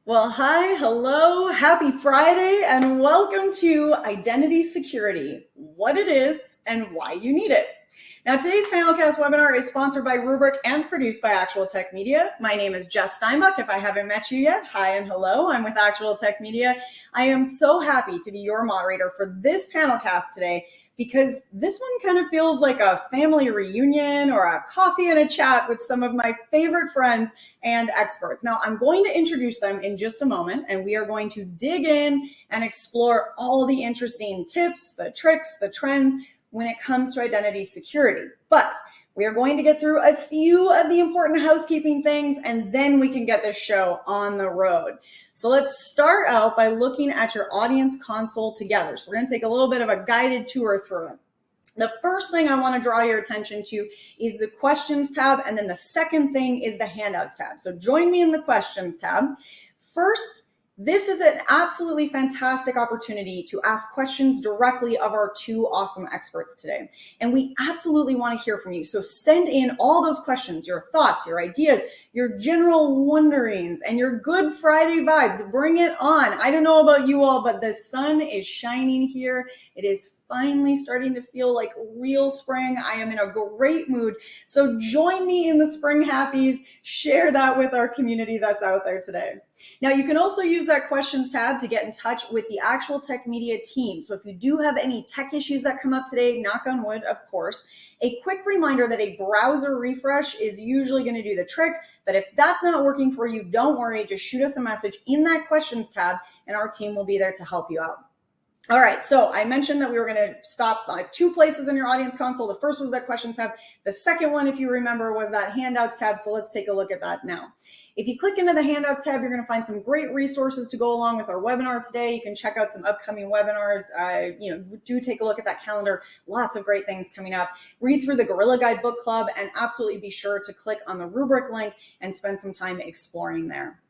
Well, hi, hello, happy Friday, and welcome to Identity Security, what it is and why you need it. Now, today's PanelCast webinar is sponsored by Rubrik and produced by Actual Tech Media. My name is Jess Steinbuck. If I haven't met you yet, hi and hello. I'm with Actual Tech Media. I am so happy to be your moderator for this PanelCast today because this one kind of feels like a family reunion or a coffee and a chat with some of my favorite friends and experts. Now, I'm going to introduce them in just a moment, and we are going to dig in and explore all the interesting tips, the tricks, the trends when it comes to identity security. But we are going to get through a few of the important housekeeping things, and then we can get this show on the road. So let's start out by looking at your audience console together. So we're going to take a little bit of a guided tour through it. The first thing I want to draw your attention to is the questions tab, and then the second thing is the handouts tab. So join me in the questions tab. First, this is an absolutely fantastic opportunity to ask questions directly of our two awesome experts today. And we absolutely want to hear from you. So send in all those questions, your thoughts, your ideas, your general wonderings, and your Good Friday vibes. Bring it on. I don't know about you all, but the sun is shining here. It is finally starting to feel like real spring. I am in a great mood. So join me in the spring happies. Share that with our community that's out there today. Now, you can also use that questions tab to get in touch with the Actual Tech Media team. So if you do have any tech issues that come up today, knock on wood, of course, a quick reminder that a browser refresh is usually going to do the trick. But if that's not working for you, don't worry. Just shoot us a message in that questions tab, and our team will be there to help you out. All right, so I mentioned that we were going to stop two places in your audience console. The first was that questions tab. The second one, if you remember, was that handouts tab. So let's take a look at that now. If you click into the handouts tab, you're going to find some great resources to go along with our webinar today. You can check out some upcoming webinars. Do take a look at that calendar. Lots of great things coming up. Read through the Gorilla Guide book club, and absolutely be sure to click on the Rubrik link and spend some time exploring there.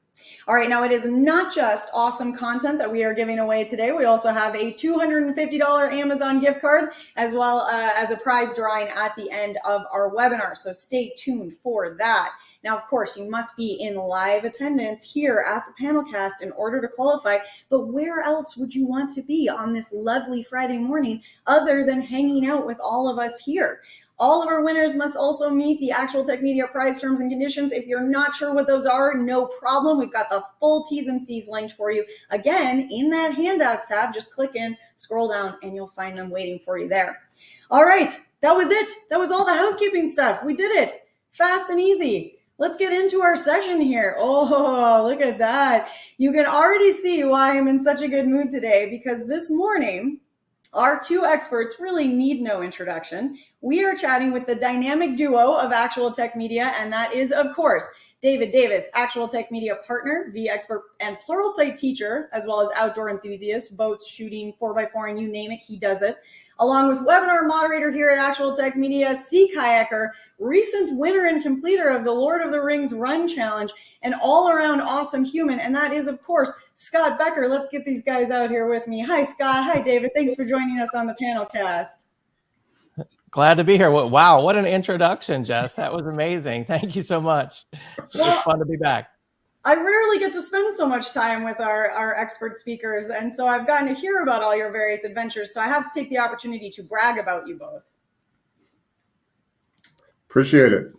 All right, now it is not just awesome content that we are giving away today. We also have a $250 Amazon gift card as well as a prize drawing at the end of our webinar. So stay tuned for that. Now, of course, you must be in live attendance here at the PanelCast in order to qualify. But where else would you want to be on this lovely Friday morning other than hanging out with all of us here? All of our winners must also meet the Actual Tech Media prize terms and conditions. If you're not sure what those are, no problem. We've got the full T's and C's linked for you. Again, in that handouts tab, just click in, scroll down, and you'll find them waiting for you there. All right, that was it. That was all the housekeeping stuff. We did it. Fast and easy. Let's get into our session here. Oh, look at that. You can already see why I'm in such a good mood today, because this morning, our two experts really need no introduction. We are chatting with the dynamic duo of Actual Tech Media, and that is, of course, David Davis, Actual Tech Media partner, V-expert, and Pluralsight teacher, as well as outdoor enthusiast, boats, shooting, 4x4, and you name it, he does it. Along with webinar moderator here at Actual Tech Media, sea kayaker, recent winner and completer of the Lord of the Rings Run Challenge, and all-around awesome human, and that is, of course, Scott Becker. Let's get these guys out here with me. Hi, Scott. Hi, David. Thanks for joining us on the PanelCast. Glad to be here. Wow, what an introduction, Jess. That was amazing. Thank you so much. It's fun to be back. I rarely get to spend so much time with our expert speakers, and so I've gotten to hear about all your various adventures, so I have to take the opportunity to brag about you both. Appreciate it.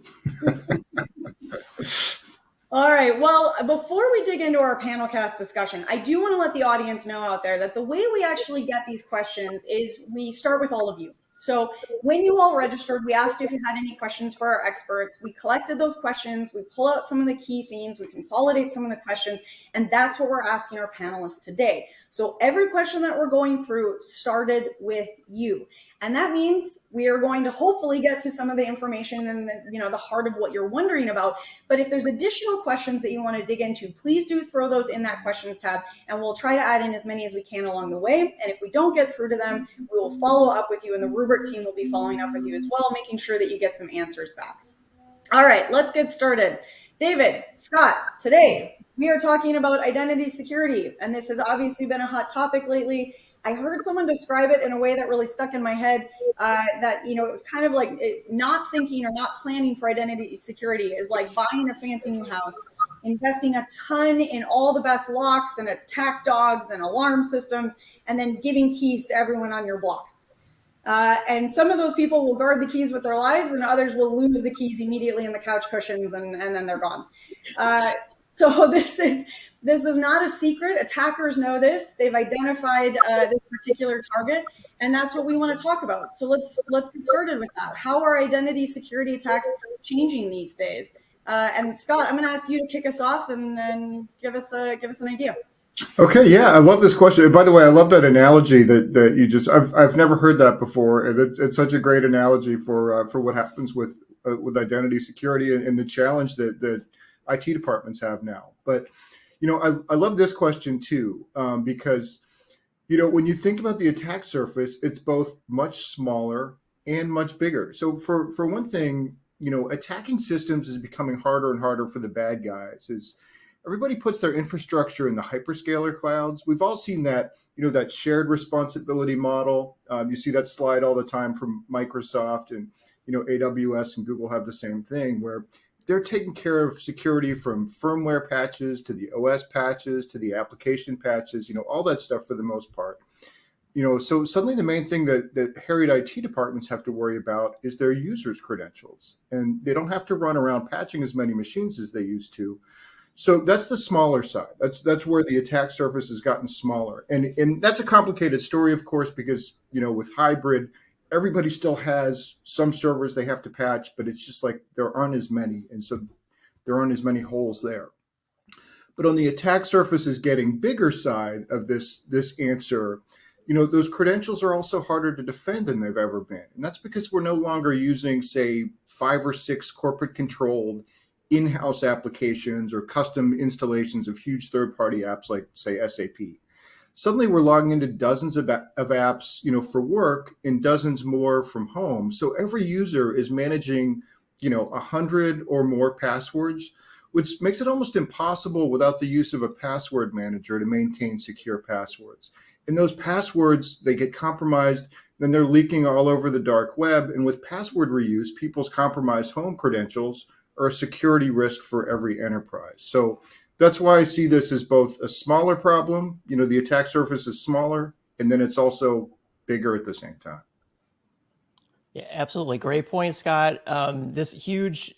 All right, well, before we dig into our PanelCast discussion, I do want to let the audience know out there that the way we actually get these questions is we start with all of you. So when you all registered, we asked you if you had any questions for our experts. We collected those questions. We pull out some of the key themes. We consolidate some of the questions. And that's what we're asking our panelists today. So every question that we're going through started with you. And that means we are going to hopefully get to some of the information and the heart of what you're wondering about. But if there's additional questions that you want to dig into, please do throw those in that questions tab, and we'll try to add in as many as we can along the way. And if we don't get through to them, we will follow up with you, and the Rubrik team will be following up with you as well, making sure that you get some answers back. All right, let's get started. David, Scott, today we are talking about identity security, and this has obviously been a hot topic lately. I heard someone describe it in a way that really stuck in my head, that, it was kind of like not thinking or not planning for identity security is like buying a fancy new house, investing a ton in all the best locks and attack dogs and alarm systems, and then giving keys to everyone on your block. And some of those people will guard the keys with their lives, and others will lose the keys immediately in the couch cushions, and then they're gone. So this is not a secret. Attackers know this. They've identified this particular target, and that's what we want to talk about. So let's get started with that. How are identity security attacks changing these days? And Scott, I'm going to ask you to kick us off and then give us an idea. Okay, yeah, I love this question. And by the way, I love that analogy that you just. I've never heard that before, and it's such a great analogy for what happens with identity security and the challenge that IT departments have now. But I love this question too, because when you think about the attack surface, it's both much smaller and much bigger. So for one thing, attacking systems is becoming harder and harder for the bad guys. Everybody puts their infrastructure in the hyperscaler clouds. We've all seen that, that shared responsibility model. You see that slide all the time from Microsoft, and, AWS and Google have the same thing, where they're taking care of security from firmware patches to the OS patches to the application patches, all that stuff for the most part. So suddenly the main thing that harried IT departments have to worry about is their users' credentials. And they don't have to run around patching as many machines as they used to. So that's the smaller side. That's where the attack surface has gotten smaller. And that's a complicated story, of course, because, with hybrid, everybody still has some servers they have to patch, but it's just like there aren't as many. And so there aren't as many holes there. But on the attack surface is getting bigger side of this answer, those credentials are also harder to defend than they've ever been. And that's because we're no longer using, say, 5 or 6 corporate controlled in-house applications or custom installations of huge third-party apps like, say, SAP. Suddenly we're logging into dozens of apps, for work and dozens more from home. So every user is managing, 100 or more passwords, which makes it almost impossible without the use of a password manager to maintain secure passwords. And those passwords, they get compromised, then they're leaking all over the dark web. And with password reuse, people's compromised home credentials are a security risk for every enterprise. So that's why I see this as both a smaller problem, the attack surface is smaller, and then it's also bigger at the same time. Yeah, absolutely. Great point, Scott. This huge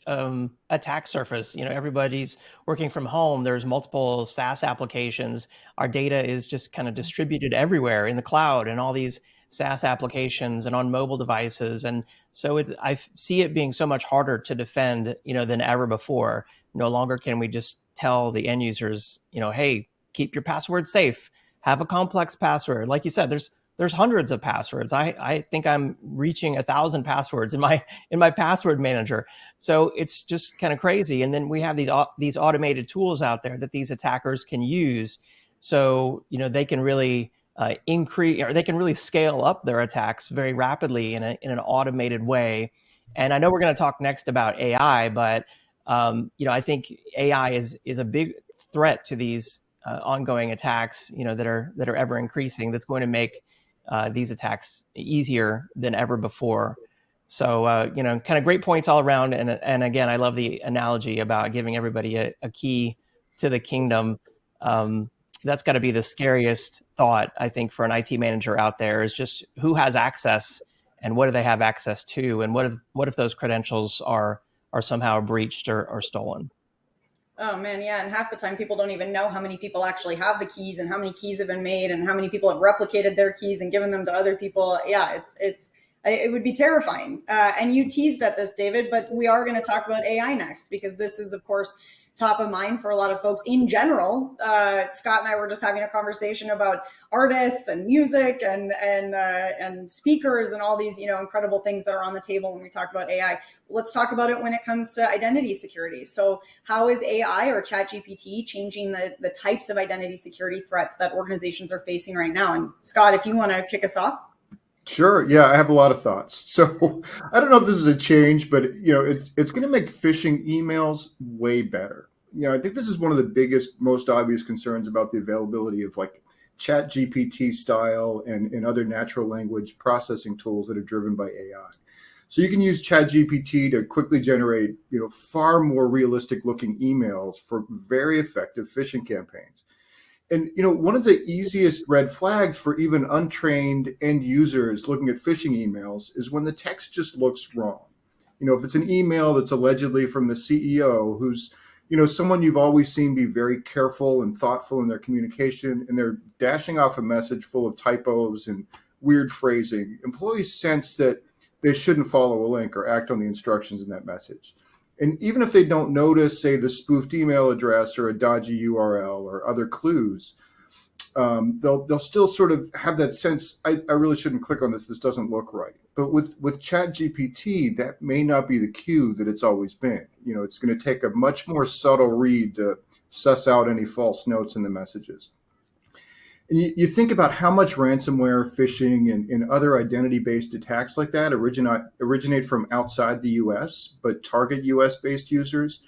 attack surface, everybody's working from home. There's multiple SaaS applications. Our data is just kind of distributed everywhere in the cloud and all these SaaS applications and on mobile devices. And so I see it being so much harder to defend, than ever before. No longer can we just tell the end users, hey, keep your password safe, have a complex password. Like you said, there's hundreds of passwords. I think I'm reaching 1,000 passwords in my password manager. So it's just kind of crazy. And then we have these automated tools out there that these attackers can use. So, they can really increase, or they can really scale up their attacks very rapidly in an automated way. And I know we're going to talk next about AI, but I think AI is a big threat to these ongoing attacks, that are ever increasing. That's going to make these attacks easier than ever before. So kind of great points all around. And again, I love the analogy about giving everybody a key to the kingdom. That's got to be the scariest thought, I think, for an IT manager out there, is just who has access and what do they have access to, and what if those credentials are somehow breached or stolen. Oh man, yeah, and half the time people don't even know how many people actually have the keys and how many keys have been made and how many people have replicated their keys and given them to other people. Yeah, it would be terrifying. And you teased at this, David, but we are going to talk about AI next, because this is, of course, top of mind for a lot of folks in general. Scott and I were just having a conversation about artists and music and speakers and all these, incredible things that are on the table when we talk about AI. Let's talk about it when it comes to identity security. So how is AI or ChatGPT changing the types of identity security threats that organizations are facing right now? And Scott, if you want to kick us off. Sure. Yeah, I have a lot of thoughts. So I don't know if this is a change, but it's going to make phishing emails way better. I think this is one of the biggest, most obvious concerns about the availability of like ChatGPT style and other natural language processing tools that are driven by AI. So you can use ChatGPT to quickly generate, far more realistic looking emails for very effective phishing campaigns. And one of the easiest red flags for even untrained end users looking at phishing emails is when the text just looks wrong. If it's an email that's allegedly from the CEO, who's someone you've always seen be very careful and thoughtful in their communication, and they're dashing off a message full of typos and weird phrasing, employees sense that they shouldn't follow a link or act on the instructions in that message. And even if they don't notice, say, the spoofed email address or a dodgy URL or other clues, they'll still sort of have that sense, I really shouldn't click on this. This doesn't look right. But with ChatGPT, that may not be the cue that it's always been. It's going to take a much more subtle read to suss out any false notes in the messages. And you think about how much ransomware, phishing, and other identity-based attacks like that originate from outside the U.S., but target U.S.-based users.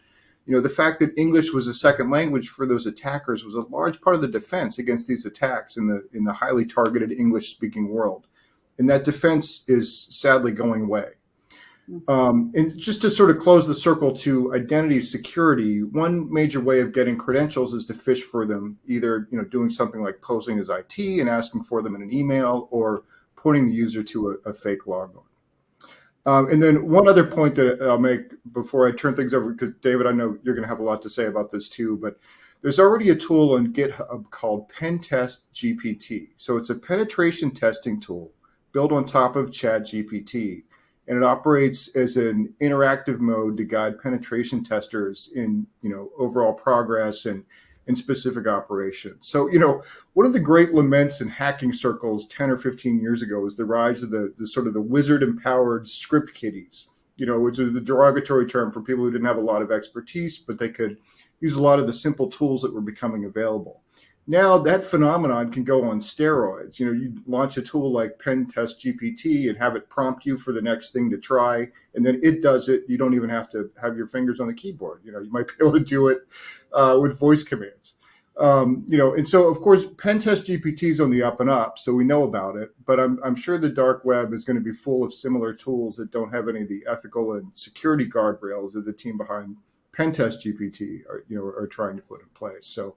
The fact that English was a second language for those attackers was a large part of the defense against these attacks in the highly targeted English-speaking world. And that defense is sadly going away. And just to sort of close the circle to identity security, one major way of getting credentials is to fish for them, either doing something like posing as IT and asking for them in an email, or pointing the user to a fake logon. And then one other point that I'll make before I turn things over, because David, I know you're going to have a lot to say about this too, but there's already a tool on GitHub called Pentest GPT. So it's a penetration testing tool built on top of ChatGPT. And it operates as an interactive mode to guide penetration testers in, overall progress and specific operations. So, one of the great laments in hacking circles 10 or 15 years ago was the rise of the sort of the wizard-empowered script kiddies, which is the derogatory term for people who didn't have a lot of expertise, but they could use a lot of the simple tools that were becoming available. Now that phenomenon can go on steroids. You launch a tool like Pentest GPT and have it prompt you for the next thing to try, and then it does it. You don't even have to have your fingers on the keyboard. You might be able to do it with voice commands. And so of course Pentest GPT is on the up and up, so we know about it. But I'm sure the dark web is going to be full of similar tools that don't have any of the ethical and security guardrails that the team behind Pentest GPT are trying to put in place. So.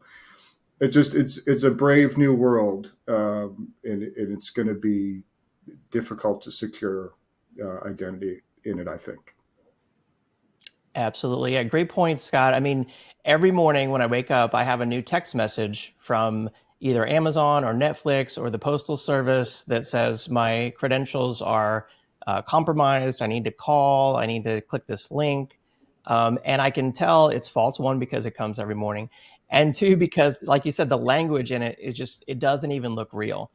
It's a brave new world, and it's going to be difficult to secure identity in it, I think. Absolutely. Yeah, great point, Scott. I mean, every morning when I wake up, I have a new text message from either Amazon or Netflix or the Postal Service that says my credentials are compromised. I need to call. I need to click this link. And I can tell it's false, one, because it comes every morning. And two, because like you said, the language in it is just, it doesn't even look real.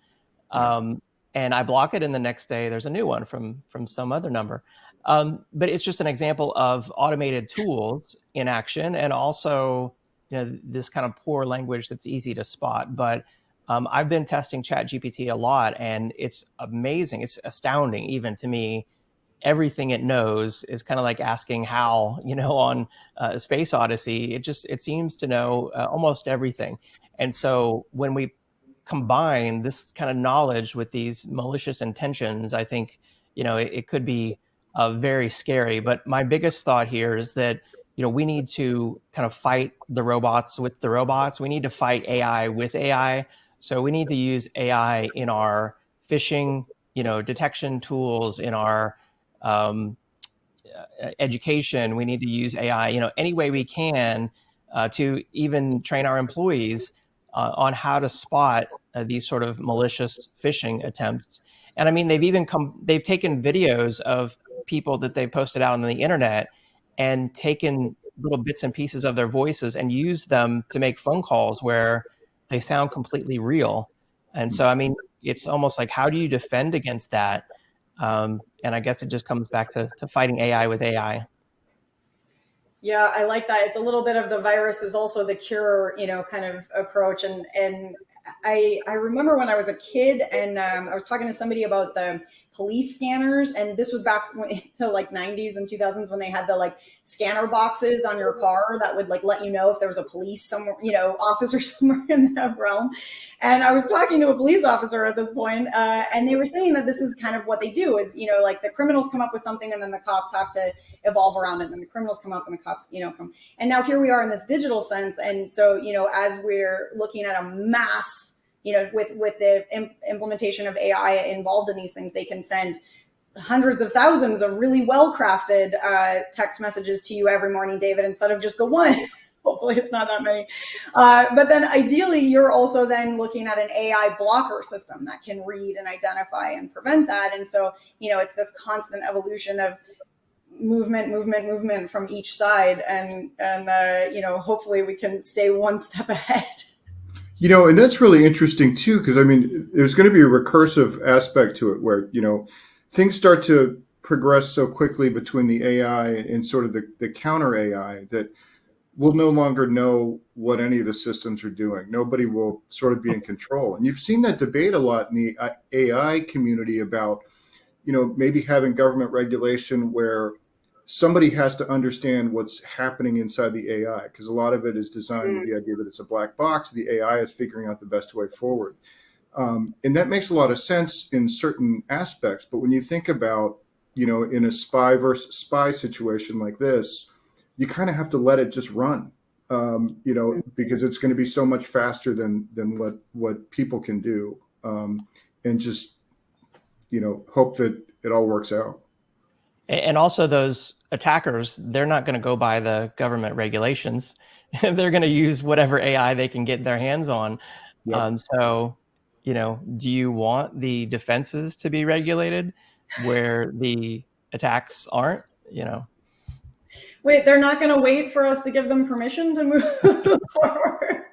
And I block it, and the next day there's a new one from some other number. But it's just an example of automated tools in action, and also, this kind of poor language that's easy to spot. But I've been testing ChatGPT a lot, and it's amazing. It's astounding, even to me. Everything it knows is kind of like asking Hal, on Space Odyssey. It seems to know almost everything. And so when we combine this kind of knowledge with these malicious intentions, I think, it could be very scary. But my biggest thought here is that, we need to kind of fight the robots with the robots. We need to fight AI with AI. So we need to use AI in our phishing, detection tools, in our education. We need to use AI, any way we can to even train our employees on how to spot these sort of malicious phishing attempts. And I mean, they've taken videos of people that they've posted out on the internet and taken little bits and pieces of their voices and used them to make phone calls where they sound completely real. And so, I mean, it's almost like, how do you defend against that? And I guess it just comes back to fighting AI with AI. Yeah, I like that. It's a little bit of the virus is also the cure, kind of approach. And I remember when I was a kid, and I was talking to somebody about the police scanners. And this was back in the like 90s and 2000s when they had the like scanner boxes on your car that would like let you know if there was a police somewhere, officer somewhere in that realm. And I was talking to a police officer at this point, and they were saying that this is kind of what they do is, like the criminals come up with something and then the cops have to evolve around it. And then the criminals come up and the cops, come. And now here we are in this digital sense. And so, as we're looking at a mass, with the implementation of AI involved in these things, they can send hundreds of thousands of really well-crafted text messages to you every morning, David, instead of just the one. Hopefully it's not that many. But then ideally, you're also then looking at an AI blocker system that can read and identify and prevent that. And so, it's this constant evolution of movement from each side. And hopefully we can stay one step ahead. And that's really interesting too, because I mean, there's going to be a recursive aspect to it where, things start to progress so quickly between the AI and sort of the counter AI that we'll no longer know what any of the systems are doing. Nobody will sort of be in control. And you've seen that debate a lot in the AI community about, maybe having government regulation where somebody has to understand what's happening inside the AI, because a lot of it is designed with the idea that it's a black box. The AI is figuring out the best way forward. And that makes a lot of sense in certain aspects. But when you think about, in a spy versus spy situation like this, you kind of have to let it just run, because it's going to be so much faster than what people can do, and just, hope that it all works out. And also those attackers, they're not going to go by the government regulations. They're going to use whatever AI they can get their hands on. Yep. So, do you want the defenses to be regulated where the attacks aren't, Wait, they're not going to wait for us to give them permission to move forward?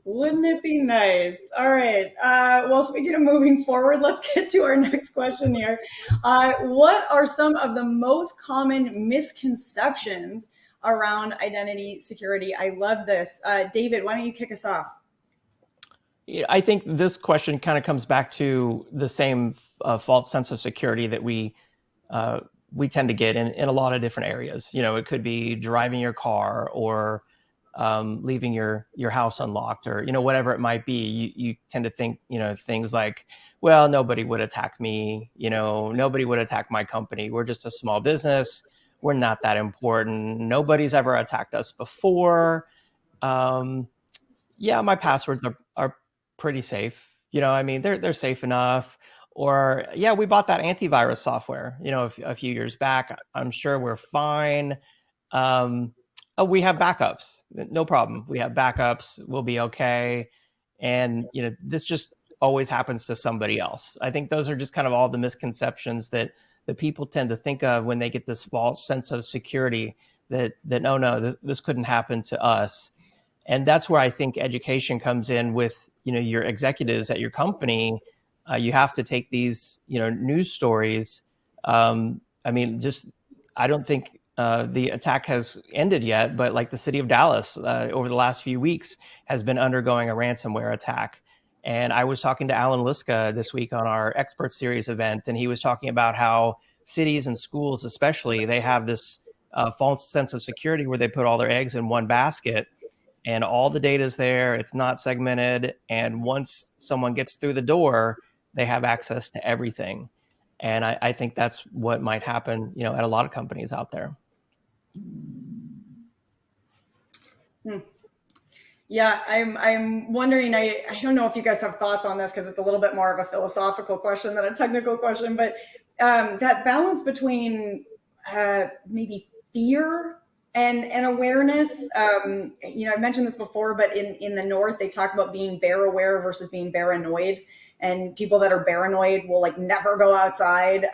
Wouldn't it be nice? All right. Well, speaking of moving forward, let's get to our next question here. What are some of the most common misconceptions around identity security? I love this. David, why don't you kick us off? I think this question kind of comes back to the same false sense of security that we tend to get in a lot of different areas. It could be driving your car or leaving your house unlocked, or whatever it might be. You tend to think things like, well, nobody would attack me, nobody would attack my company, we're just a small business, we're not that important, nobody's ever attacked us before, my passwords are pretty safe, they're safe enough. Or we bought that antivirus software a few years back, I'm sure we're fine. We have backups. No problem. We have backups. We'll be okay. And, this just always happens to somebody else. I think those are just kind of all the misconceptions that people tend to think of when they get this false sense of security that no, this couldn't happen to us. And that's where I think education comes in with, your executives at your company. You have to take these, news stories. I don't think the attack has ended yet, but like the city of Dallas over the last few weeks has been undergoing a ransomware attack. And I was talking to Alan Liska this week on our Expert Series event, and he was talking about how cities and schools especially, they have this false sense of security where they put all their eggs in one basket and all the data is there, it's not segmented. And once someone gets through the door, they have access to everything. And I think that's what might happen, at a lot of companies out there. Yeah, I'm wondering, I don't know if you guys have thoughts on this because it's a little bit more of a philosophical question than a technical question, but that balance between maybe fear and awareness. I mentioned this before, but in the North, they talk about being bear aware versus being paranoid. And people that are paranoid will like never go outside,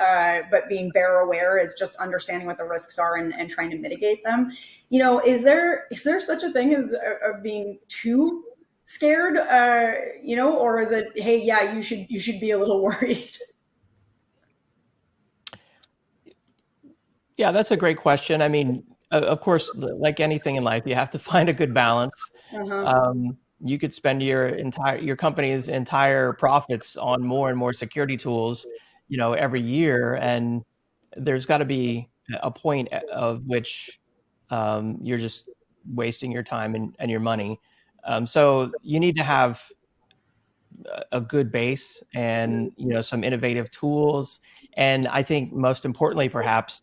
but being bear aware is just understanding what the risks are and trying to mitigate them. Is there such a thing as being too scared? Or is it, hey, yeah, you should be a little worried? Yeah, that's a great question. I mean, of course, like anything in life, you have to find a good balance. Uh-huh. You could spend your company's entire profits on more and more security tools, every year, and there's got to be a point of which you're just wasting your time and your money. So you need to have a good base and some innovative tools, and I think most importantly, perhaps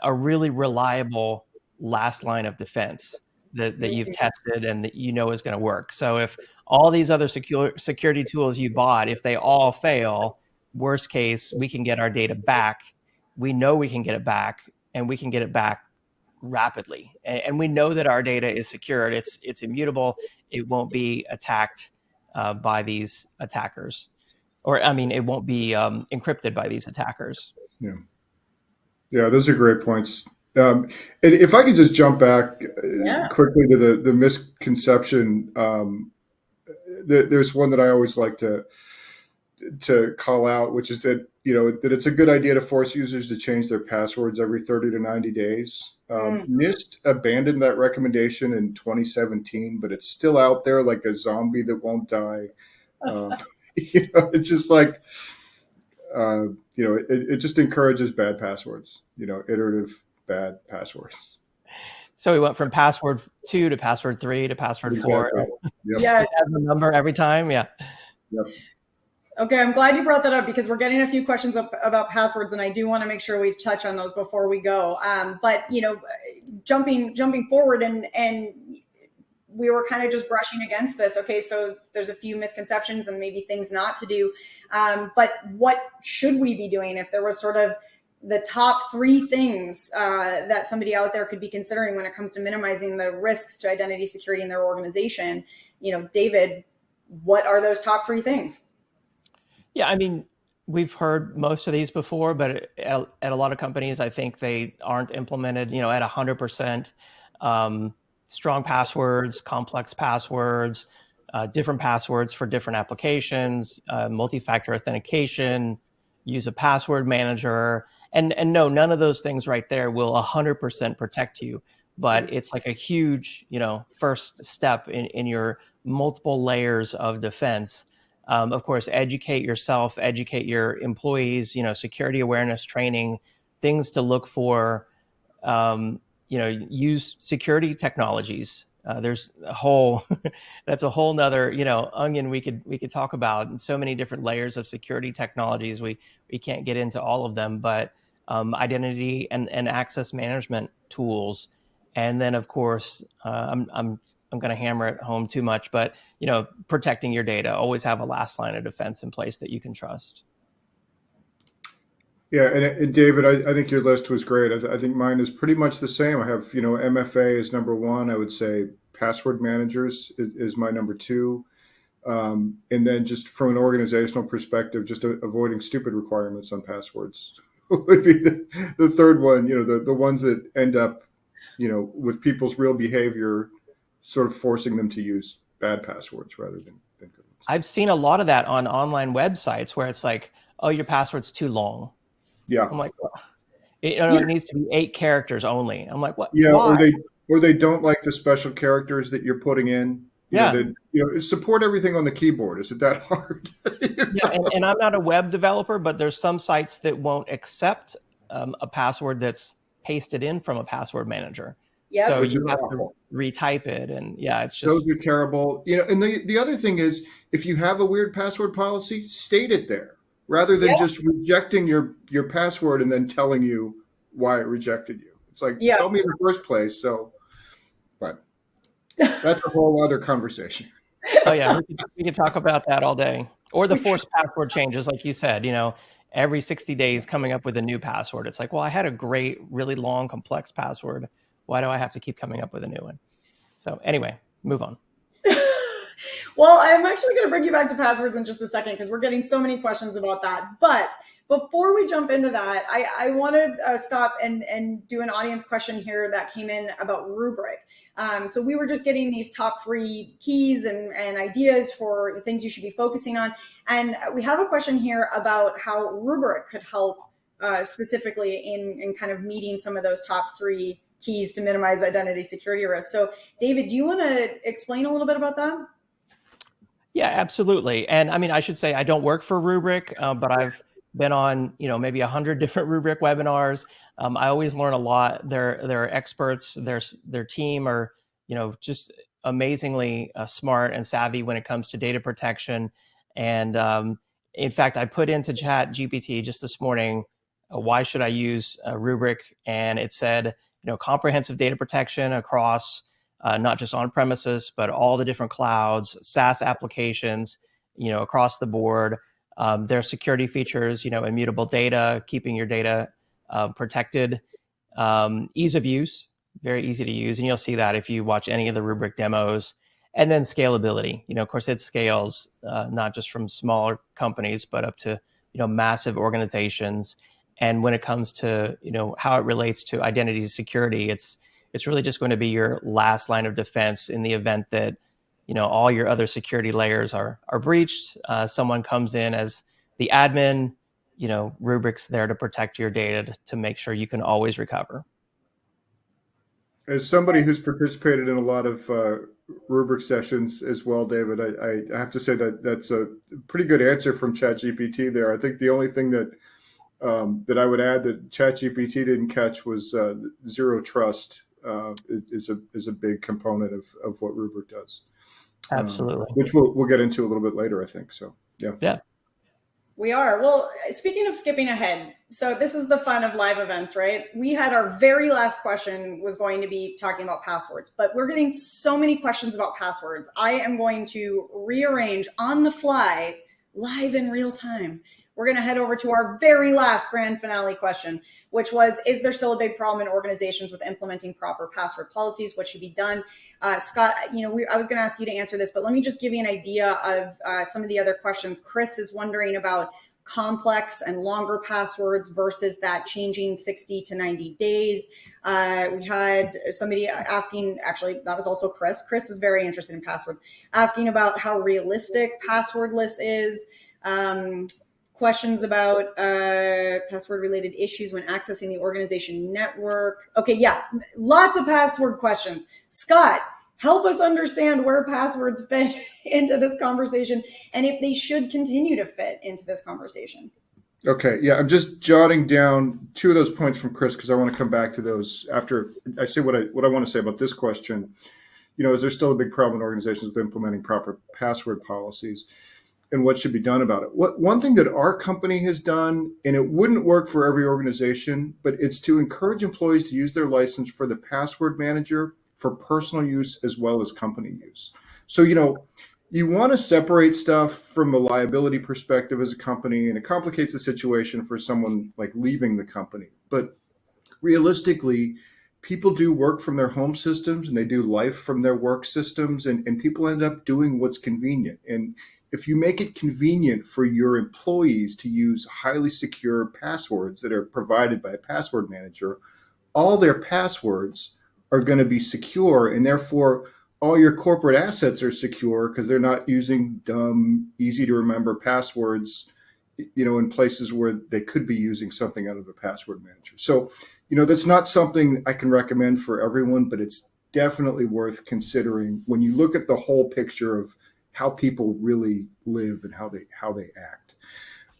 a really reliable last line of defense that you've tested and that is going to work. So if all these other security tools you bought, if they all fail, worst case, we can get our data back. We know we can get it back, and we can get it back rapidly. And we know that our data is secured. It's immutable. It won't be attacked by these attackers, or it won't be encrypted by these attackers. Yeah, those are great points. If I could just jump back quickly to the misconception, there's one that I always like to call out, which is that that it's a good idea to force users to change their passwords every 30 to 90 days. NIST abandoned that recommendation in 2017, but it's still out there like a zombie that won't die. It's just like, it just encourages bad passwords, iterative bad passwords. So we went from password 2 to password 3 to password 4. Yep. Yes. It has a number every time. Yeah. Yep. Okay, I'm glad you brought that up because we're getting a few questions about passwords, and I do want to make sure we touch on those before we go. But jumping forward, and we were kind of just brushing against this. Okay, so there's a few misconceptions and maybe things not to do. But what should we be doing if there was sort of the top 3 things that somebody out there could be considering when it comes to minimizing the risks to identity security in their organization? David, what are those top 3 things? Yeah, we've heard most of these before, but at a lot of companies, I think they aren't implemented, at 100%. Strong passwords, complex passwords, different passwords for different applications, multi-factor authentication, use a password manager. And no, none of those things right there will 100% protect you, but it's like a huge, first step in your multiple layers of defense. Of course, educate yourself, educate your employees, security awareness training, things to look for, use security technologies. There's a whole, that's a whole nother, onion we could talk about, and so many different layers of security technologies. We can't get into all of them, but identity and access management tools. And then of course, I'm going to hammer it home too much, but protecting your data. Always have a last line of defense in place that you can trust. Yeah, and David, I think your list was great. I think mine is pretty much the same. I have MFA is number 1. I would say password managers is my number 2, and then just from an organizational perspective, just avoiding stupid requirements on passwords would be the third one. The ones that end up with people's real behavior, sort of forcing them to use bad passwords rather than good ones. I've seen a lot of that on online websites where it's like, oh, your password's too long. Yeah. I'm like, well, it needs to be 8 characters only. I'm like, what? Yeah. Why? Or they don't like the special characters that you're putting in. Support everything on the keyboard. Is it that hard? Yeah. And I'm not a web developer, but there's some sites that won't accept a password that's pasted in from a password manager. Yep. So you have to retype it, and it's just, those are terrible. And the other thing is, if you have a weird password policy, state it there rather than just rejecting your password and then telling you why it rejected you. It's like, tell me in the first place. So, but that's a whole other conversation. Oh yeah, we could talk about that all day. Or the forced password changes, like you said. Every 60 days coming up with a new password. It's like, well, I had a great, really long, complex password. Why do I have to keep coming up with a new one? So anyway, move on. Well, I'm actually going to bring you back to passwords in just a second because we're getting so many questions about that. But before we jump into that, I want to stop and do an audience question here that came in about Rubric. So we were just getting these top 3 keys and ideas for the things you should be focusing on. And we have a question here about how Rubric could help specifically in kind of meeting some of those top 3 keys to minimize identity security risks. So David, do you want to explain a little bit about that? Yeah, absolutely. And I should say I don't work for Rubric, but I've been on, maybe 100 different rubric webinars. I always learn a lot. They're experts. Their team are, just amazingly smart and savvy when it comes to data protection. And in fact, I put into Chat GPT just this morning, why should I use a rubric? And it said, comprehensive data protection across not just on premises, but all the different clouds, SaaS applications, across the board. Their security features, immutable data, keeping your data protected, ease of use, very easy to use. And you'll see that if you watch any of the rubric demos. And then scalability. Of course, it scales not just from smaller companies, but up to, massive organizations. And when it comes to, how it relates to identity security, it's really just going to be your last line of defense in the event that, all your other security layers are breached. Someone comes in as the admin, Rubric's there to protect your data to make sure you can always recover. As somebody who's participated in a lot of rubric sessions as well, David, I have to say that that's a pretty good answer from ChatGPT there. I think the only thing that I would add that ChatGPT didn't catch was zero trust is a big component of what rubric does. Absolutely. Which we'll get into a little bit later, I think. So yeah. Yeah. We are. Well, speaking of skipping ahead, so this is the fun of live events, right? We had our very last question was going to be talking about passwords, but we're getting so many questions about passwords. I am going to rearrange on the fly, live in real time. We're going to head over to our very last grand finale question, which was, is there still a big problem in organizations with implementing proper password policies? What should be done? Scott, I was going to ask you to answer this, but let me just give you an idea of some of the other questions. Chris is wondering about complex and longer passwords versus that changing 60 to 90 days. We had somebody asking, actually, that was also Chris. Chris is very interested in passwords, asking about how realistic passwordless is. Questions about password-related issues when accessing the organization network. Okay, yeah, lots of password questions. Scott, help us understand where passwords fit into this conversation and if they should continue to fit into this conversation. Okay, yeah, I'm just jotting down two of those points from Chris because I want to come back to those after I say what I want to say about this question. Is there still a big problem in organizations with implementing proper password policies? And what should be done about it? One thing that our company has done, and it wouldn't work for every organization, but it's to encourage employees to use their license for the password manager for personal use as well as company use. So, you want to separate stuff from a liability perspective as a company, and it complicates the situation for someone like leaving the company. But realistically, people do work from their home systems and they do life from their work systems, and people end up doing what's convenient. And if you make it convenient for your employees to use highly secure passwords that are provided by a password manager, all their passwords are going to be secure, and therefore all your corporate assets are secure because they're not using dumb, easy to remember passwords, in places where they could be using something out of a password manager. So, that's not something I can recommend for everyone, but it's definitely worth considering when you look at the whole picture of how people really live and how they act.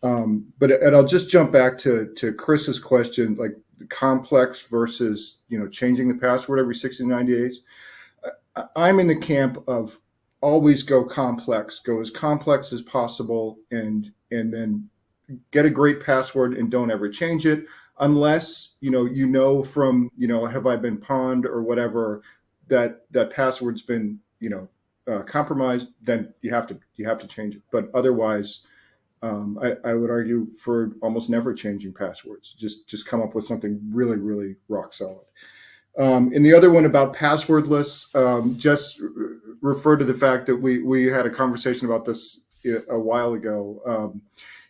But I'll just jump back to Chris's question, like complex versus, changing the password every 60 to 90 days. I'm in the camp of always go as complex as possible, and then get a great password and don't ever change it unless, from, have I been pawned or whatever, that password's been, compromised, then you have to change it. But otherwise, I would argue for almost never changing passwords. Just come up with something really, really rock solid. And the other one about passwordless, just refer to the fact that we had a conversation about this a while ago.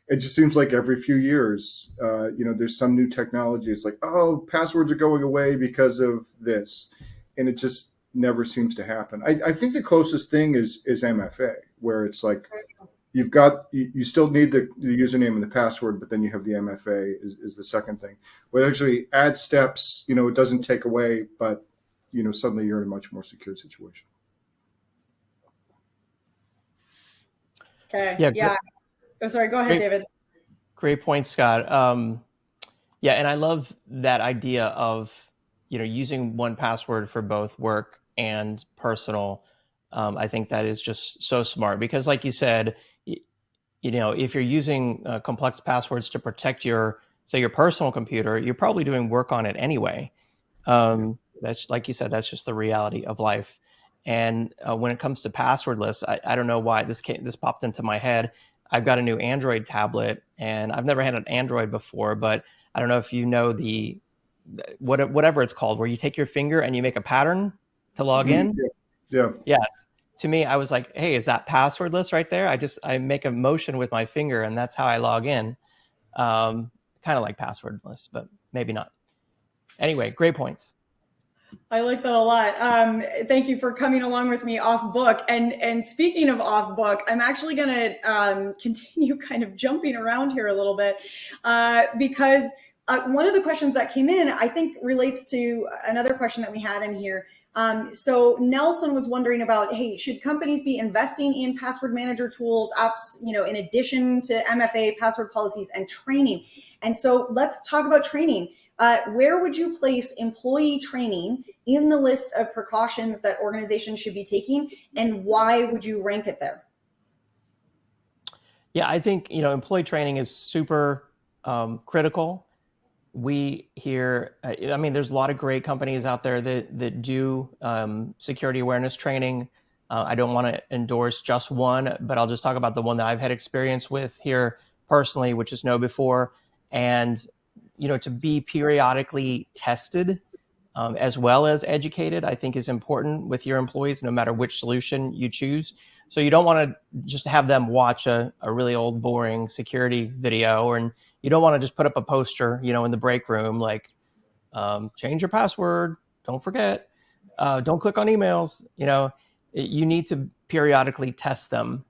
It just seems like every few years, there's some new technology. It's like, oh, passwords are going away because of this, and it just never seems to happen. I think the closest thing is MFA, where it's like you still need the username and the password, but then you have the MFA is the second thing. Well, actually add steps, it doesn't take away, but suddenly you're in a much more secure situation. Okay. Yeah. Oh, sorry. Go ahead, David. Great point, Scott. Yeah, and I love that idea of using one password for both work and personal. I think that is just so smart because, like you said, if you're using complex passwords to protect your personal computer, you're probably doing work on it anyway. That's, like you said, that's just the reality of life. And when it comes to passwordless, I don't know why this popped into my head. I've got a new Android tablet, and I've never had an Android before, but I don't know if you know whatever it's called, where you take your finger and you make a pattern to log in. Yeah. To me, I was like, hey, is that passwordless right there? I make a motion with my finger, and that's how I log in. Kind of like passwordless, but maybe not. Anyway, great points. I like that a lot. Thank you for coming along with me off book. And speaking of off book, I'm actually going to continue kind of jumping around here a little bit because one of the questions that came in, I think, relates to another question that we had in here. So Nelson was wondering about, hey, should companies be investing in password manager tools, apps, in addition to MFA, password policies, and training? And so let's talk about training. Where would you place employee training in the list of precautions that organizations should be taking, and why would you rank it there? Yeah, I think employee training is super critical. We hear, there's a lot of great companies out there that do security awareness training. I don't want to endorse just one, but I'll just talk about the one that I've had experience with here personally, which is KnowBe4. And to be periodically tested as well as educated, I think is important with your employees, no matter which solution you choose. So you don't want to just have them watch a really old, boring security video, and you don't want to just put up a poster, in the break room, like, change your password, don't forget, don't click on emails. You need to periodically test them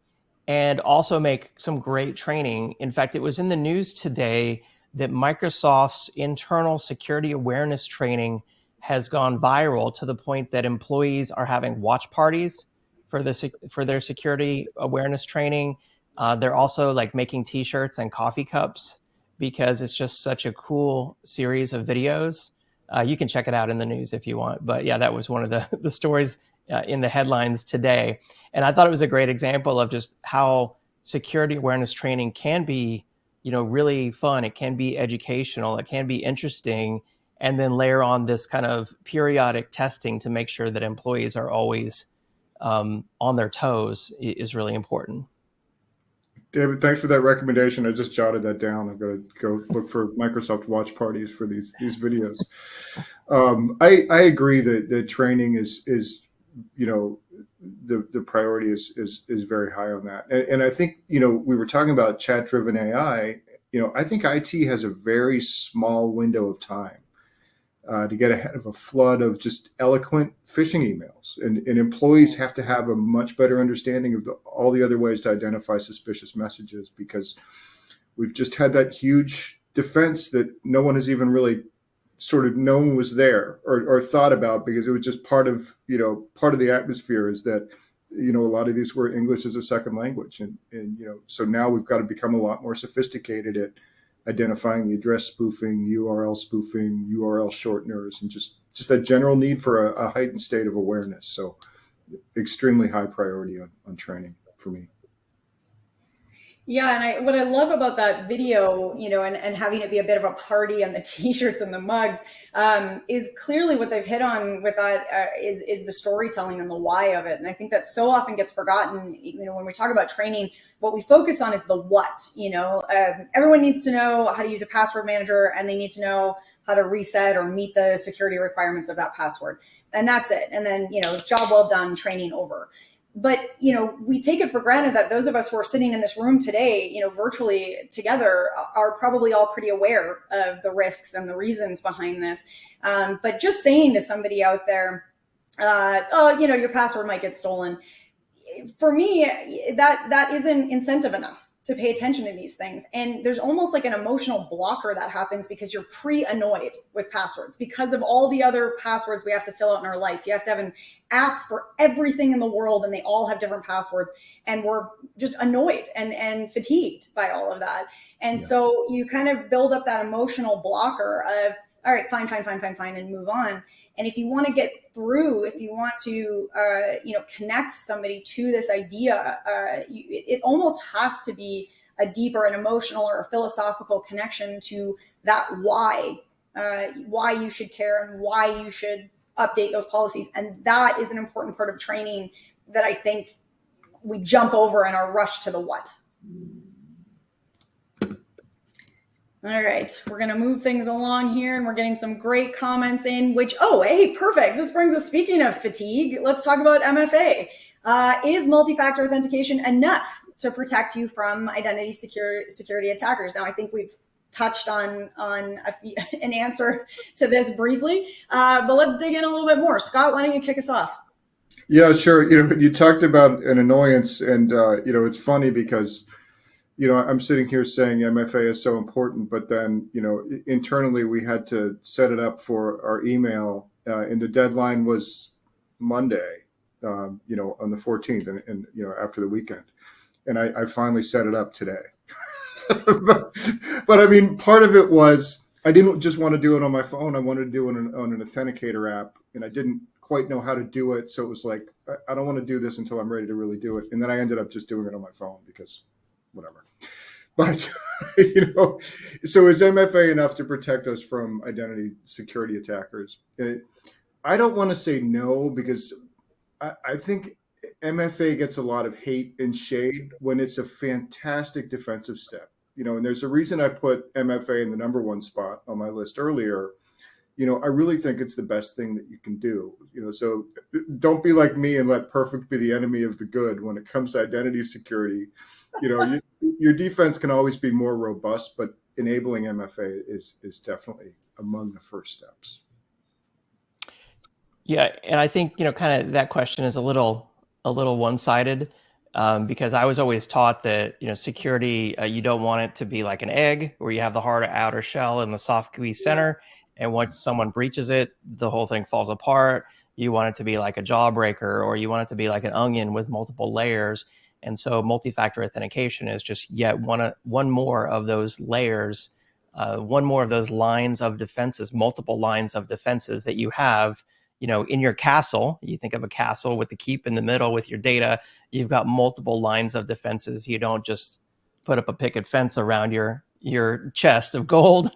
and also make some great training. In fact, it was in the news today that Microsoft's internal security awareness training has gone viral to the point that employees are having watch parties for their security awareness training. They're also like making T-shirts and coffee cups because it's just such a cool series of videos. You can check it out in the news if you want. But yeah, that was one of the stories in the headlines today. And I thought it was a great example of just how security awareness training can be really fun. It can be educational. It can be interesting. And then layer on this kind of periodic testing to make sure that employees are always on their toes is really important. David, thanks for that recommendation. I just jotted that down. I'm going to go look for Microsoft watch parties for these videos. I agree that training is the priority is very high on that. And I think, we were talking about chat-driven AI. I think IT has a very small window of time to get ahead of a flood of just eloquent phishing emails. And employees have to have a much better understanding of all the other ways to identify suspicious messages, because we've just had that huge defense that no one has even really sort of known was there or thought about, because it was just part of the atmosphere is that, a lot of these were English as a second language. And so now we've got to become a lot more sophisticated at identifying the address spoofing, URL spoofing, URL shorteners, and just that general need for a heightened state of awareness. So extremely high priority on training for me. Yeah, and what I love about that video, and having it be a bit of a party and the T-shirts and the mugs, is clearly what they've hit on with that is the storytelling and the why of it. And I think that so often gets forgotten. When we talk about training, what we focus on is the what. Everyone needs to know how to use a password manager, and they need to know how to reset or meet the security requirements of that password, and that's it. And then job well done, training over. But, we take it for granted that those of us who are sitting in this room today, virtually together, are probably all pretty aware of the risks and the reasons behind this. But just saying to somebody out there, your password might get stolen. For me, that isn't incentive enough to pay attention to these things. And there's almost like an emotional blocker that happens because you're pre-annoyed with passwords because of all the other passwords we have to fill out in our life. You have to have an app for everything in the world, and they all have different passwords. And we're just annoyed and fatigued by all of that. And so you kind of build up that emotional blocker of, all right, fine, and move on. And if you want to get through, if you want to, connect somebody to this idea, it almost has to be a deeper and emotional or a philosophical connection to that why you should care and why you should update those policies. And that is an important part of training that I think we jump over in our rush to the what. All right, we're going to move things along here, and we're getting some great comments in, which, oh, hey, perfect. This brings us, speaking of fatigue, let's talk about MFA. Is multi-factor authentication enough to protect you from identity security attackers? Now, I think we've touched on an answer to this briefly, but let's dig in a little bit more. Scott, why don't you kick us off? Yeah, sure. You talked about an annoyance, and it's funny because I'm sitting here saying MFA is so important, but then internally we had to set it up for our email, and the deadline was Monday, on the 14th, and after the weekend, and I finally set it up today. but I mean, part of it was I didn't just want to do it on my phone. I wanted to do it on an authenticator app, and I didn't quite know how to do it. So it was like, I don't want to do this until I'm ready to really do it. And then I ended up just doing it on my phone because whatever. But, so is MFA enough to protect us from identity security attackers? I don't want to say no, because I think MFA gets a lot of hate and shade when it's a fantastic defensive step. And there's a reason I put MFA in the #1 spot on my list earlier. I really think it's the best thing that you can do. So don't be like me and let perfect be the enemy of the good when it comes to identity security. Your defense can always be more robust, but enabling MFA is definitely among the first steps. Yeah, and I think kind of that question is a little one-sided, because I was always taught that security, you don't want it to be like an egg where you have the hard outer shell and the soft gooey center, and once someone breaches it, the whole thing falls apart. You want it to be like a jawbreaker, or you want it to be like an onion with multiple layers. And so multi-factor authentication is just yet one more of those layers, one more of those lines of defenses, multiple lines of defenses that you have, in your castle. You think of a castle with the keep in the middle with your data. You've got multiple lines of defenses. You don't just put up a picket fence around your chest of gold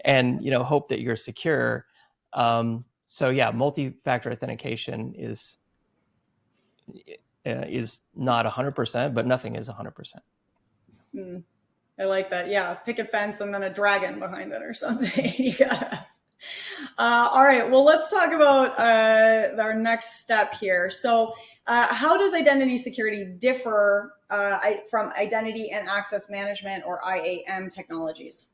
and hope that you're secure. So yeah, multi-factor authentication is not 100%, but nothing is 100%. I like that. Yeah, picket fence and then a dragon behind it or something. Yeah. All right. Well, let's talk about our next step here. So, how does identity security differ from identity and access management, or IAM, technologies?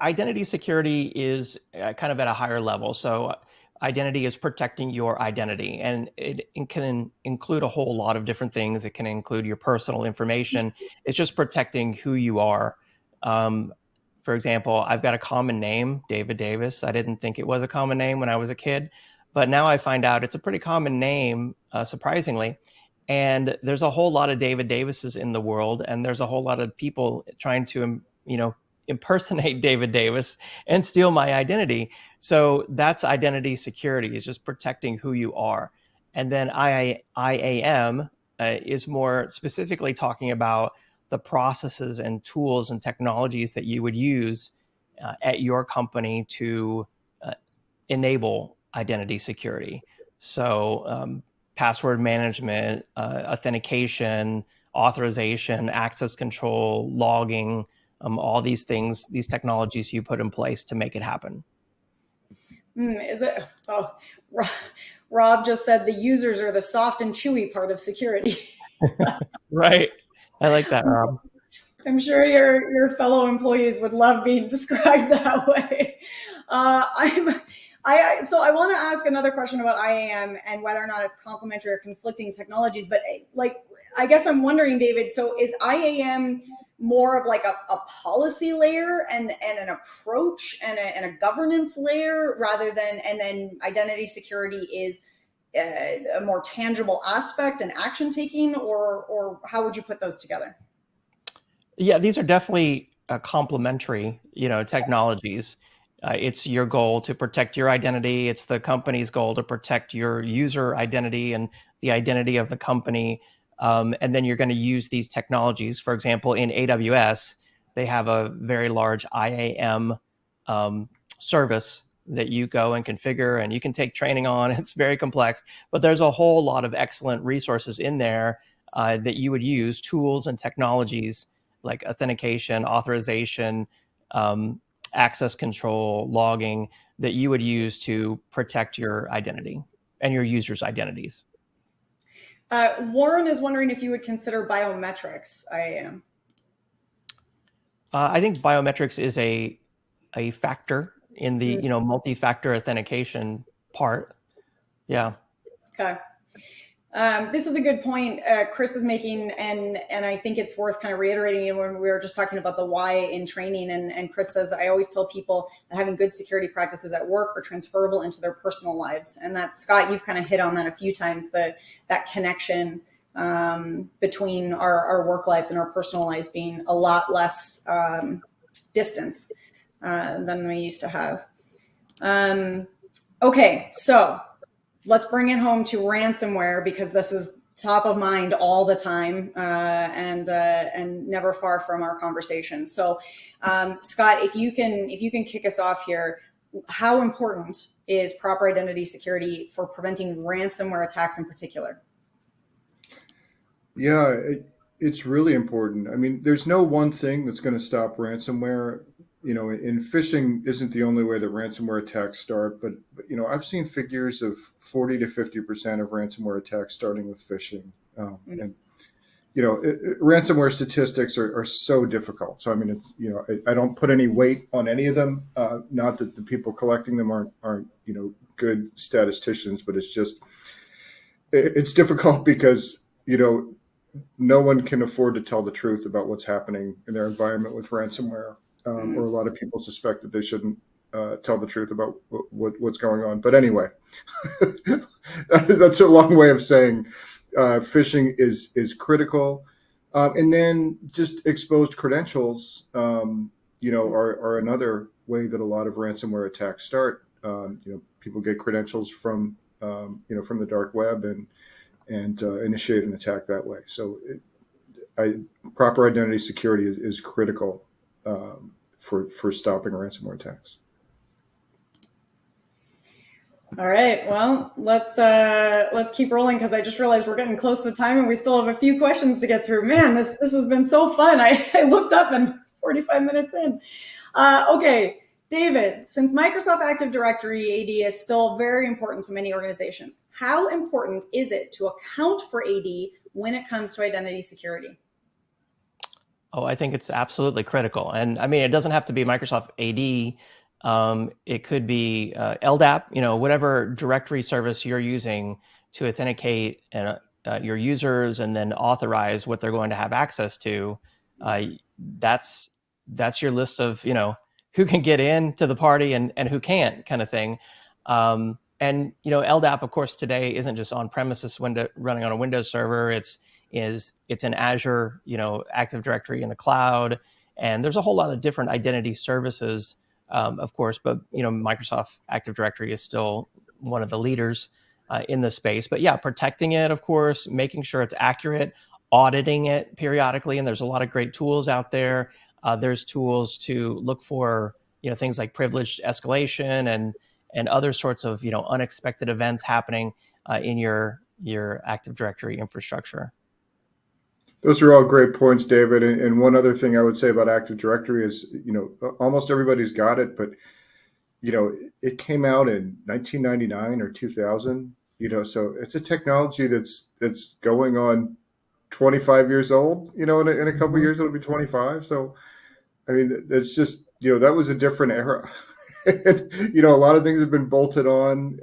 Identity security is kind of at a higher level. So identity is protecting your identity, and it can include a whole lot of different things. It can include your personal information. It's just protecting who you are. For example, I've got a common name, David Davis. I didn't think it was a common name when I was a kid, but now I find out it's a pretty common name, surprisingly. And there's a whole lot of David Davises in the world, and there's a whole lot of people trying to, impersonate David Davis and steal my identity. So that's identity security, is just protecting who you are. And then IAM is more specifically talking about the processes and tools and technologies that you would use at your company to enable identity security. So password management, authentication, authorization, access control, logging, all these things, these technologies you put in place to make it happen. Is it? Oh, Rob just said the users are the soft and chewy part of security. Right. I like that, Rob. I'm sure your fellow employees would love being described that way. So I want to ask another question about IAM and whether or not it's complementary or conflicting technologies. But I guess I'm wondering, David, so is IAM more of like a policy layer and an approach and a governance layer and then identity security is a more tangible aspect and action taking, or how would you put those together? Yeah, these are definitely complementary, technologies. It's your goal to protect your identity. It's the company's goal to protect your user identity and the identity of the company. And then you're going to use these technologies. For example, in AWS, they have a very large IAM service that you go and configure and you can take training on. It's very complex, but there's a whole lot of excellent resources in there that you would use, tools and technologies like authentication, authorization, access control, logging that you would use to protect your identity and your users' identities. Warren is wondering if you would consider biometrics IAM. I think biometrics is a factor in the multi-factor authentication part. Yeah. Okay. This is a good point Chris is making, and I think it's worth kind of reiterating when we were just talking about the why in training. And Chris says, I always tell people that having good security practices at work are transferable into their personal lives. And that's, Scott, you've kind of hit on that a few times, that connection between our work lives and our personal lives being a lot less distance than we used to have. Okay, so let's bring it home to ransomware, because this is top of mind all the time and never far from our conversation. So, Scott, if you can kick us off here, how important is proper identity security for preventing ransomware attacks in particular? Yeah, it's really important. I mean, there's no one thing that's going to stop ransomware. And phishing isn't the only way that ransomware attacks start, but I've seen figures of 40 to 50% of ransomware attacks starting with phishing. And ransomware statistics are so difficult. So I mean, I don't put any weight on any of them. Not that the people collecting them aren't good statisticians, but it's difficult because no one can afford to tell the truth about what's happening in their environment with ransomware. Or a lot of people suspect that they shouldn't tell the truth about what's going on. But anyway, that's a long way of saying phishing is critical. And then just exposed credentials, are another way that a lot of ransomware attacks start. People get credentials from the dark web and initiate an attack that way. So proper identity security is critical for stopping ransomware attacks. All right, well, let's keep rolling, because I just realized we're getting close to time and we still have a few questions to get through. Man, this has been so fun. I looked up and 45 minutes in. Okay, David, since Microsoft Active Directory AD is still very important to many organizations, how important is it to account for AD when it comes to identity security? Oh, I think it's absolutely critical. And I mean, it doesn't have to be Microsoft AD. It could be LDAP, whatever directory service you're using to authenticate your users and then authorize what they're going to have access to. That's your list of, who can get into the party and who can't, kind of thing. And, LDAP, of course, today isn't just on-premises running on a Windows server. It's in Azure, Active Directory in the cloud. And there's a whole lot of different identity services, of course, but, Microsoft Active Directory is still one of the leaders in the space. But yeah, protecting it, of course, making sure it's accurate, auditing it periodically. And there's a lot of great tools out there. There's tools to look for, things like privileged escalation and other sorts of, unexpected events happening in your Active Directory infrastructure. Those are all great points, David. And one other thing I would say about Active Directory is, almost everybody's got it, but, it came out in 1999 or 2000, so it's a technology that's going on 25 years old, in a couple of years, it'll be 25. So, I mean, it's just, that was a different era. And, a lot of things have been bolted on.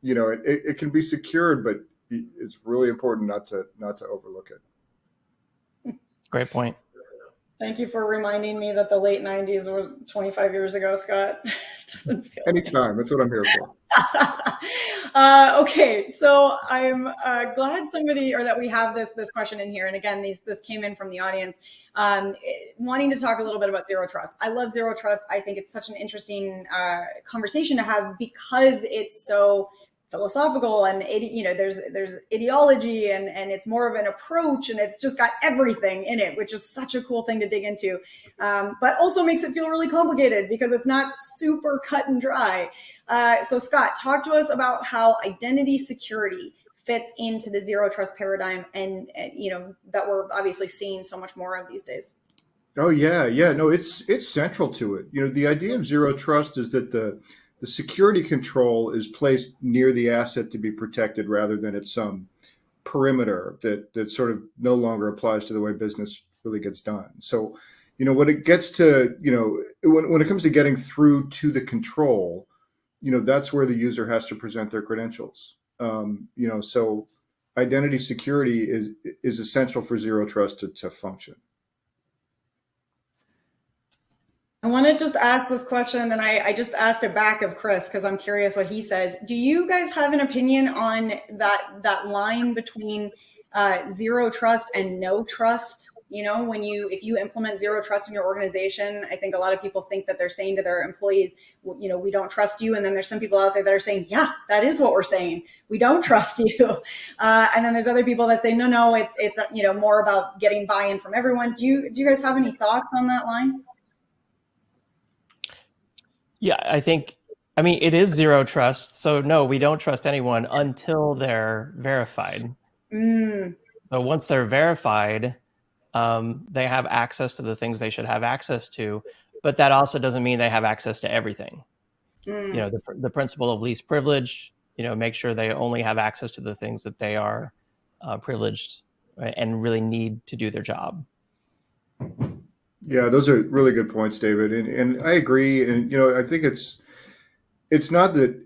It can be secured, but it's really important not to overlook it. Great point. Thank you for reminding me that the late 90s was 25 years ago, Scott. Doesn't feel anytime. That's what I'm here for. Okay, so I'm glad somebody, or that we have this question in here. And again, this came in from the audience, wanting to talk a little bit about zero trust. I love zero trust. I think it's such an interesting conversation to have because it's so philosophical and there's ideology and it's more of an approach and it's just got everything in it, which is such a cool thing to dig into, but also makes it feel really complicated because it's not super cut and dry. So Scott, talk to us about how identity security fits into the zero trust paradigm and that we're obviously seeing so much more of these days. Oh yeah, no, it's central to it. The idea of zero trust is that the security control is placed near the asset to be protected rather than at some perimeter that sort of no longer applies to the way business really gets done. So, when it gets to, when it comes to getting through to the control, that's where the user has to present their credentials. So identity security is essential for zero trust to function. I want to just ask this question, and I just asked it back of Chris because I'm curious what he says. Do you guys have an opinion on that line between zero trust and no trust? If you implement zero trust in your organization, I think a lot of people think that they're saying to their employees, we don't trust you. And then there's some people out there that are saying, yeah, that is what we're saying. We don't trust you. And then there's other people that say, no, it's more about getting buy-in from everyone. Do you guys have any thoughts on that line? Yeah, it is zero trust. So no, we don't trust anyone until they're verified. So once they're verified, they have access to the things they should have access to, but that also doesn't mean they have access to everything. The principle of least privilege, make sure they only have access to the things that they are privileged and really need to do their job. Yeah, those are really good points, David. And I agree. And, I think it's not that,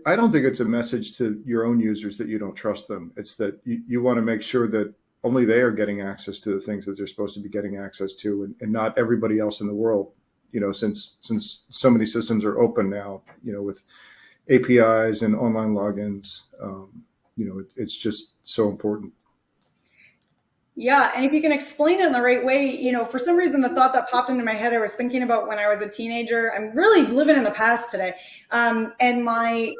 I don't think it's a message to your own users that you don't trust them. It's that you want to make sure that only they are getting access to the things that they're supposed to be getting access to and not everybody else in the world, since so many systems are open now, with APIs and online logins, it's just so important. Yeah, and if you can explain it in the right way, for some reason, the thought that popped into my head, I was thinking about when I was a teenager. I'm really living in the past today. And my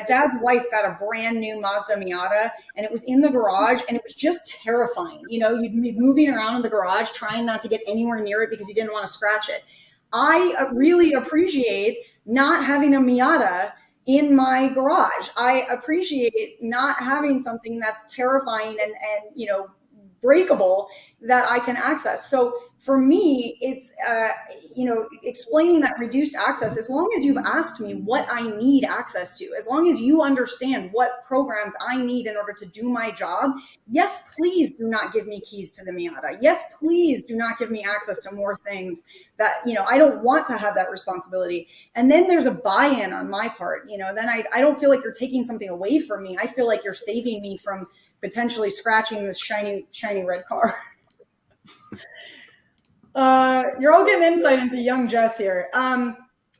dad's wife got a brand new Mazda Miata, and it was in the garage, and it was just terrifying. You'd be moving around in the garage, trying not to get anywhere near it because you didn't want to scratch it. I really appreciate not having a Miata in my garage. I appreciate not having something that's terrifying and breakable that I can access. So for me, it's, explaining that reduced access, as long as you've asked me what I need access to, as long as you understand what programs I need in order to do my job, yes, please do not give me keys to the Miata. Yes, please do not give me access to more things that, I don't want to have that responsibility. And then there's a buy-in on my part, then I don't feel like you're taking something away from me. I feel like you're saving me from potentially scratching this shiny red car. You're all getting insight into young Jess here.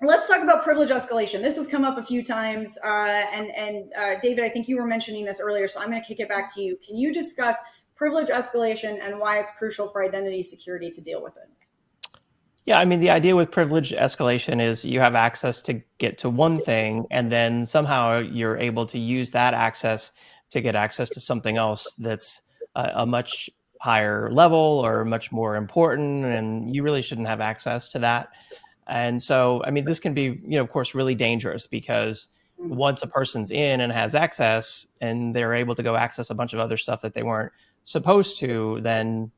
Let's talk about privilege escalation. This has come up a few times, and David, I think you were mentioning this earlier, so I'm going to kick it back to you. Can you discuss privilege escalation and why it's crucial for identity security to deal with it? Yeah, the idea with privilege escalation is you have access to get to one thing, and then somehow you're able to use that access to get access to something else that's a much higher level or much more important, and you really shouldn't have access to that. And so, this can be, of course, really dangerous because once a person's in and has access and they're able to go access a bunch of other stuff that they weren't supposed to, then,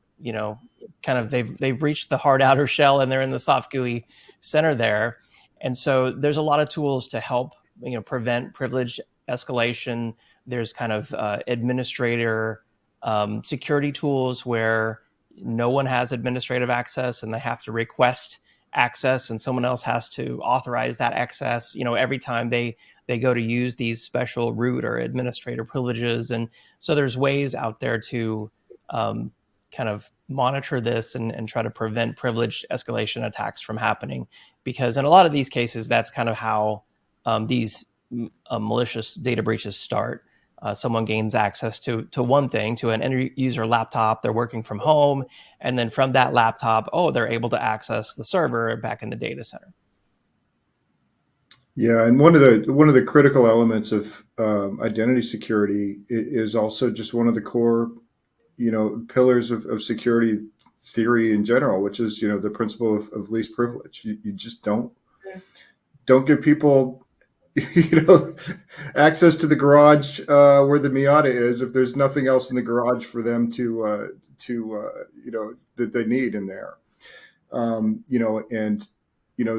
kind of they've reached the hard outer shell and they're in the soft gooey center there. And so there's a lot of tools to help, prevent privilege escalation. There's kind of administrator security tools where no one has administrative access and they have to request access and someone else has to authorize that access, every time they go to use these special root or administrator privileges. And so there's ways out there to kind of monitor this and try to prevent privilege escalation attacks from happening. Because in a lot of these cases, that's kind of how these malicious data breaches start. Someone gains access to one thing, to an end user laptop. They're working from home, and then from that laptop, they're able to access the server back in the data center. Yeah, and one of the critical elements of identity security is also just one of the core, pillars of security theory in general, which is the principle of least privilege. You just don't give people access to the garage where the Miata is if there's nothing else in the garage for them to that they need in there.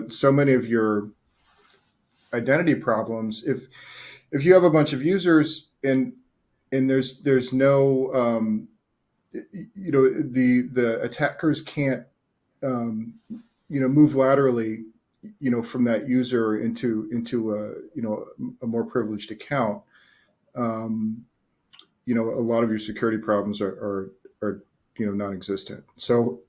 So many of your identity problems, if you have a bunch of users and there's no the attackers can't move laterally from that user into a more privileged account. A lot of your security problems are non-existent. So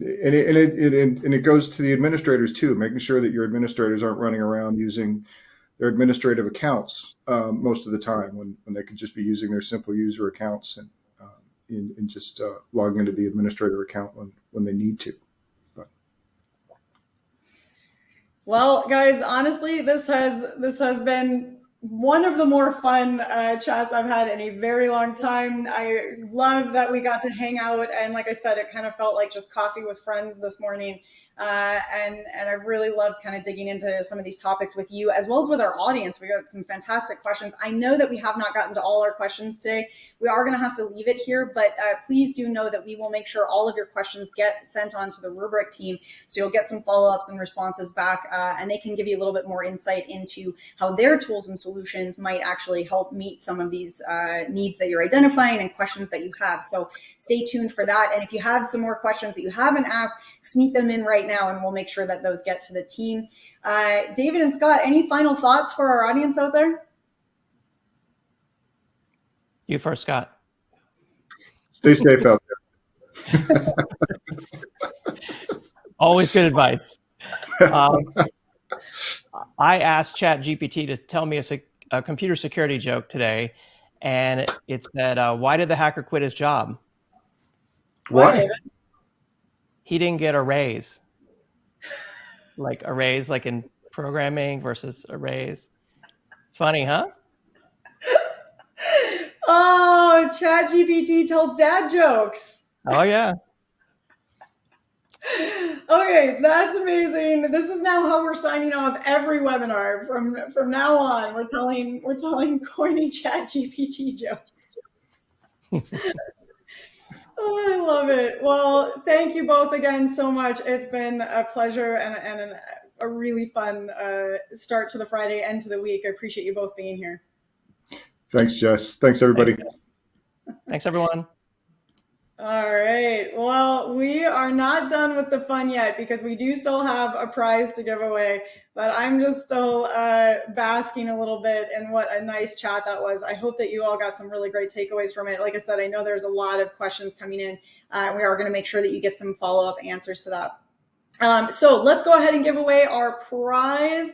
and it goes to the administrators too, making sure that your administrators aren't running around using their administrative accounts most of the time when they could just be using their simple user accounts and just logging into the administrator account when they need to. Well, guys, honestly, this has been one of the more fun chats I've had in a very long time. I love that we got to hang out, and like I said, it kind of felt like just coffee with friends this morning. And I really loved kind of digging into some of these topics with you, as well as with our audience. We got some fantastic questions. I know that we have not gotten to all our questions today. We are going to have to leave it here, but please do know that we will make sure all of your questions get sent on to the Rubrik team. So you'll get some follow-ups and responses back, and they can give you a little bit more insight into how their tools and solutions might actually help meet some of these needs that you're identifying and questions that you have. So stay tuned for that. And if you have some more questions that you haven't asked, sneak them in right now, and we'll make sure that those get to the team. David and Scott, any final thoughts for our audience out there? You first, Scott. Stay safe out there. Always good advice. I asked ChatGPT to tell me a computer security joke today, and it said, why did the hacker quit his job? Why? He didn't get a raise. Like a raise, like in programming versus a raise. Funny, huh? Oh, ChatGPT tells dad jokes. Oh, yeah. Okay, that's amazing. This is now how we're signing off every webinar from now on. We're telling corny ChatGPT jokes. Oh, I love it. Well, thank you both again so much. It's been a pleasure and a really fun start to the Friday, end to the week. I appreciate you both being here. Thanks, Jess. Thanks, everybody. Thanks, everyone. All right. Well, we are not done with the fun yet because we do still have a prize to give away, but I'm just still basking a little bit in what a nice chat that was. I hope that you all got some really great takeaways from it. Like I said, I know there's a lot of questions coming in. We are going to make sure that you get some follow-up answers to that. So let's go ahead and give away our prize.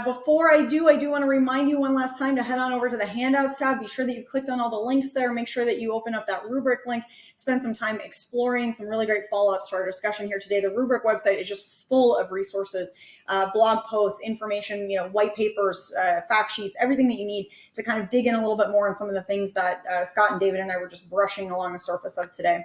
Before I do want to remind you one last time to head on over to the handouts tab. Be sure that you clicked on all the links there. Make sure that you open up that Rubrik link. Spend some time exploring some really great follow-ups to our discussion here today. The Rubrik website is just full of resources, blog posts, information, white papers, fact sheets, everything that you need to kind of dig in a little bit more on some of the things that Scott and David and I were just brushing along the surface of today.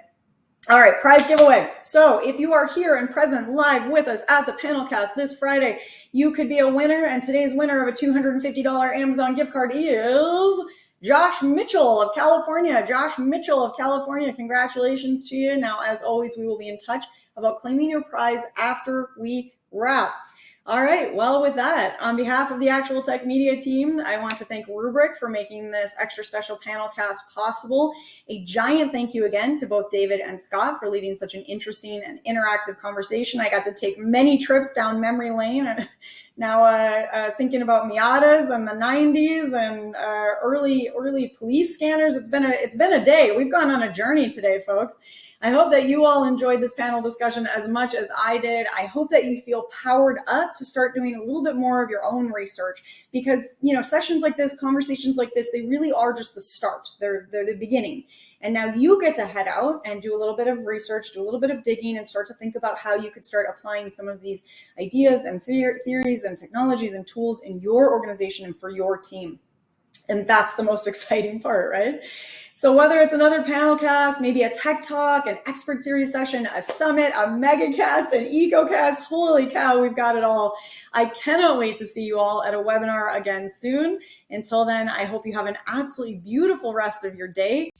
All right, prize giveaway. So if you are here and present live with us at the PanelCast this Friday, you could be a winner. And today's winner of a $250 Amazon gift card is Josh Mitchell of California. Josh Mitchell of California, congratulations to you. Now, as always, we will be in touch about claiming your prize after we wrap. All right, well, with that, on behalf of the Actual Tech Media team, I want to thank Rubrik for making this extra special PanelCast possible. A giant thank you again to both David and Scott for leading such an interesting and interactive conversation. I got to take many trips down memory lane, and now thinking about Miatas and the 90s and early police scanners. It's been a day. We've gone on a journey today, folks. I hope that you all enjoyed this panel discussion as much as I did. I hope that you feel powered up to start doing a little bit more of your own research, because, you know, sessions like this, conversations like this, they really are just the start. They're the beginning. And now you get to head out and do a little bit of research, do a little bit of digging, and start to think about how you could start applying some of these ideas and theories and technologies and tools in your organization and for your team. And that's the most exciting part, right? So whether it's another PanelCast, maybe a tech talk, an expert series session, a summit, a megacast, an ecocast, holy cow, we've got it all. I cannot wait to see you all at a webinar again soon. Until then, I hope you have an absolutely beautiful rest of your day.